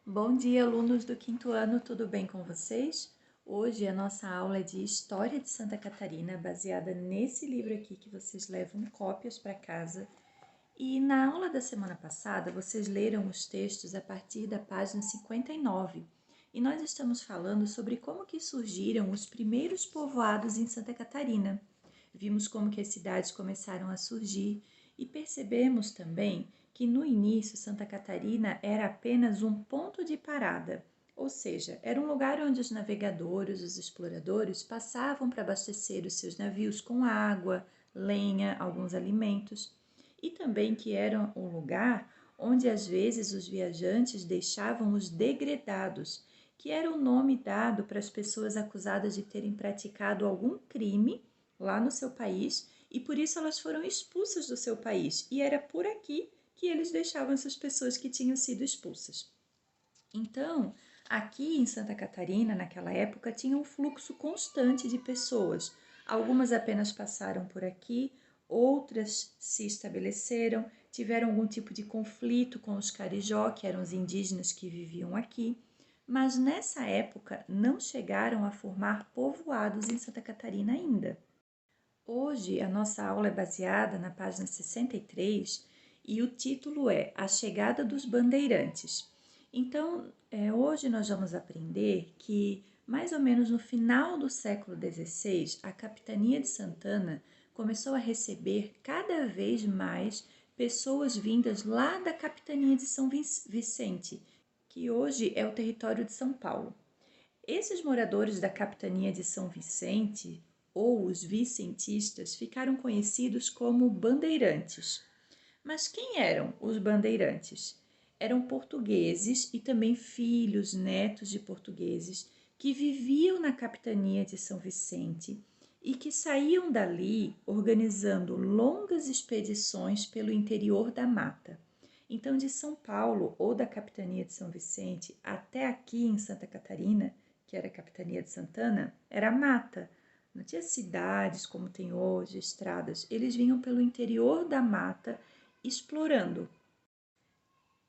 Bom dia, alunos do quinto ano, tudo bem com vocês? Hoje a nossa aula é de História de Santa Catarina, baseada nesse livro aqui que vocês levam cópias para casa. E na aula da semana passada, vocês leram os textos a partir da página 59. E nós estamos falando sobre como que surgiram os primeiros povoados em Santa Catarina. Vimos como que as cidades começaram a surgir e percebemos também que no início Santa Catarina era apenas um ponto de parada, ou seja, era um lugar onde os navegadores, os exploradores passavam para abastecer os seus navios com água, lenha, alguns alimentos, e também que era um lugar onde às vezes os viajantes deixavam os degredados, que era o nome dado para as pessoas acusadas de terem praticado algum crime lá no seu país e por isso elas foram expulsas do seu país. E era por aqui que eles deixavam essas pessoas que tinham sido expulsas. Então, aqui em Santa Catarina, naquela época, tinha um fluxo constante de pessoas. Algumas apenas passaram por aqui, outras se estabeleceram, tiveram algum tipo de conflito com os carijó, que eram os indígenas que viviam aqui, mas nessa época não chegaram a formar povoados em Santa Catarina ainda. Hoje a nossa aula é baseada na página 63 e o título é A Chegada dos Bandeirantes. Então, hoje nós vamos aprender que, mais ou menos no final do século XVI, a Capitania de Santana começou a receber cada vez mais pessoas vindas lá da Capitania de São Vicente, que hoje é o território de São Paulo. Esses moradores da Capitania de São Vicente, ou os vicentistas, ficaram conhecidos como bandeirantes. Mas quem eram os bandeirantes? Eram portugueses e também filhos, netos de portugueses que viviam na Capitania de São Vicente e que saíam dali organizando longas expedições pelo interior da mata. Então, de São Paulo ou da Capitania de São Vicente até aqui em Santa Catarina, que era a Capitania de Santana, era mata. Não tinha cidades como tem hoje, estradas. Eles vinham pelo interior da mata explorando.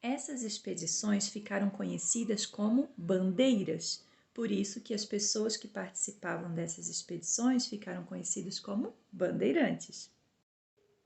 Essas expedições ficaram conhecidas como bandeiras, por isso que as pessoas que participavam dessas expedições ficaram conhecidas como bandeirantes.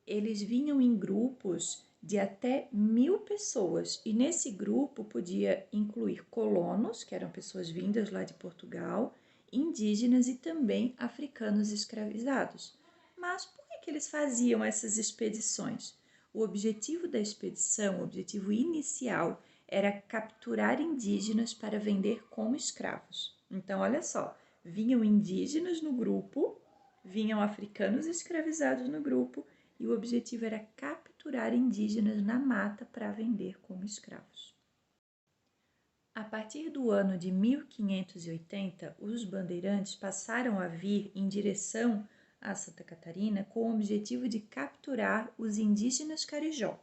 Eles vinham em grupos de até 1.000 pessoas e nesse grupo podia incluir colonos, que eram pessoas vindas lá de Portugal, indígenas e também africanos escravizados. Mas por que eles faziam essas expedições? O objetivo da expedição, o objetivo inicial, era capturar indígenas para vender como escravos. Então, olha só, vinham indígenas no grupo, vinham africanos escravizados no grupo e o objetivo era capturar indígenas na mata para vender como escravos. A partir do ano de 1580, os bandeirantes passaram a vir em direção a Santa Catarina com o objetivo de capturar os indígenas carijó.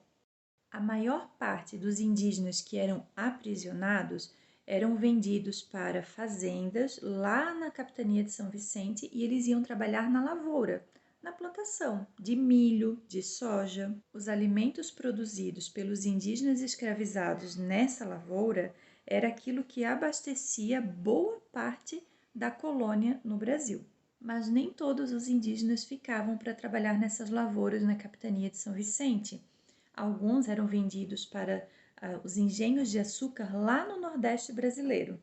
A maior parte dos indígenas que eram aprisionados eram vendidos para fazendas lá na Capitania de São Vicente e eles iam trabalhar na lavoura, na plantação de milho, de soja. Os alimentos produzidos pelos indígenas escravizados nessa lavoura era aquilo que abastecia boa parte da colônia no Brasil. Mas nem todos os indígenas ficavam para trabalhar nessas lavouras na Capitania de São Vicente. Alguns eram vendidos para os engenhos de açúcar lá no Nordeste brasileiro.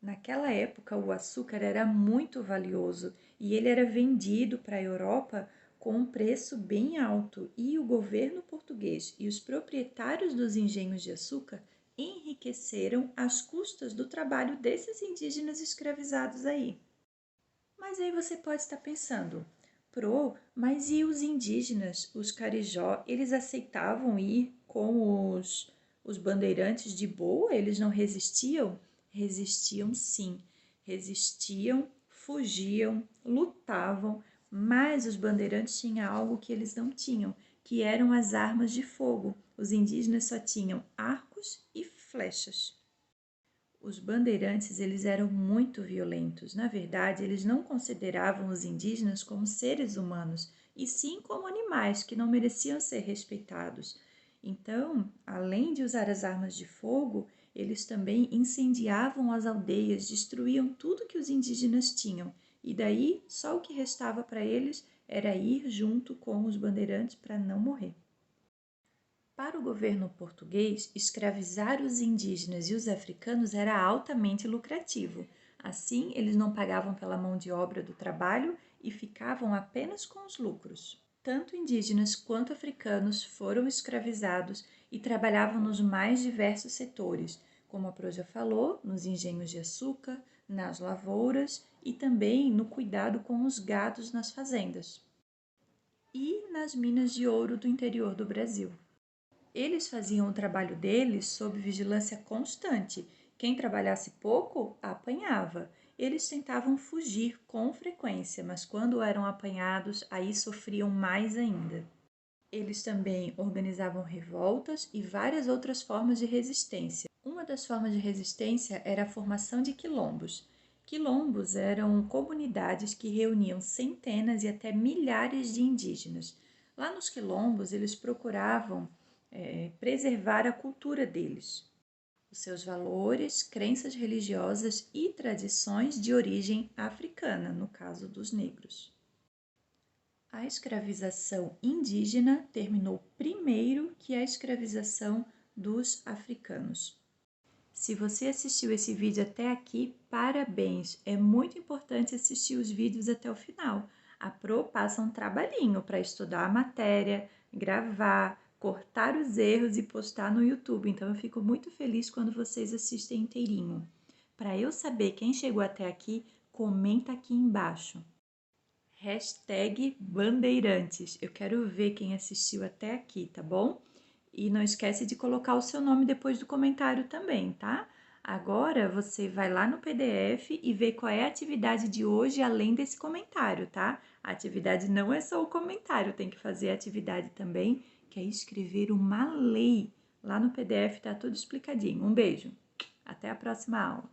Naquela época, o açúcar era muito valioso e ele era vendido para a Europa com um preço bem alto, e o governo português e os proprietários dos engenhos de açúcar enriqueceram às custas do trabalho desses indígenas escravizados aí. Mas aí você pode estar pensando, mas e os indígenas, os carijó, eles aceitavam ir com os bandeirantes de boa? Eles não resistiam? Resistiam sim, resistiam, fugiam, lutavam, mas os bandeirantes tinham algo que eles não tinham, que eram as armas de fogo. Os indígenas só tinham arcos e flechas. Os bandeirantes, eles eram muito violentos. Na verdade, eles não consideravam os indígenas como seres humanos, e sim como animais que não mereciam ser respeitados. Então, além de usar as armas de fogo, eles também incendiavam as aldeias, destruíam tudo que os indígenas tinham, e daí só o que restava para eles era ir junto com os bandeirantes para não morrer. Para o governo português, escravizar os indígenas e os africanos era altamente lucrativo. Assim, eles não pagavam pela mão de obra do trabalho e ficavam apenas com os lucros. Tanto indígenas quanto africanos foram escravizados e trabalhavam nos mais diversos setores, como a Pro já falou, nos engenhos de açúcar, nas lavouras e também no cuidado com os gados nas fazendas e nas minas de ouro do interior do Brasil. Eles faziam o trabalho deles sob vigilância constante. Quem trabalhasse pouco, apanhava. Eles tentavam fugir com frequência, mas quando eram apanhados, aí sofriam mais ainda. Eles também organizavam revoltas e várias outras formas de resistência. Uma das formas de resistência era a formação de quilombos. Quilombos eram comunidades que reuniam centenas e até milhares de indígenas. Lá nos quilombos, eles procuravam preservar a cultura deles, os seus valores, crenças religiosas e tradições de origem africana, no caso dos negros. A escravização indígena terminou primeiro que a escravização dos africanos. Se você assistiu esse vídeo até aqui, parabéns! É muito importante assistir os vídeos até o final. A Pro passa um trabalhinho para estudar a matéria, gravar, cortar os erros e postar no YouTube. Então eu fico muito feliz quando vocês assistem inteirinho. Para eu saber quem chegou até aqui, comenta aqui embaixo. #Bandeirantes. Eu quero ver quem assistiu até aqui, tá bom? E não esquece de colocar o seu nome depois do comentário também, tá? Agora você vai lá no PDF e vê qual é a atividade de hoje além desse comentário, tá? A atividade não é só o comentário, tem que fazer a atividade também, que é escrever uma lei. Lá no PDF tá tudo explicadinho. Um beijo. Até a próxima aula.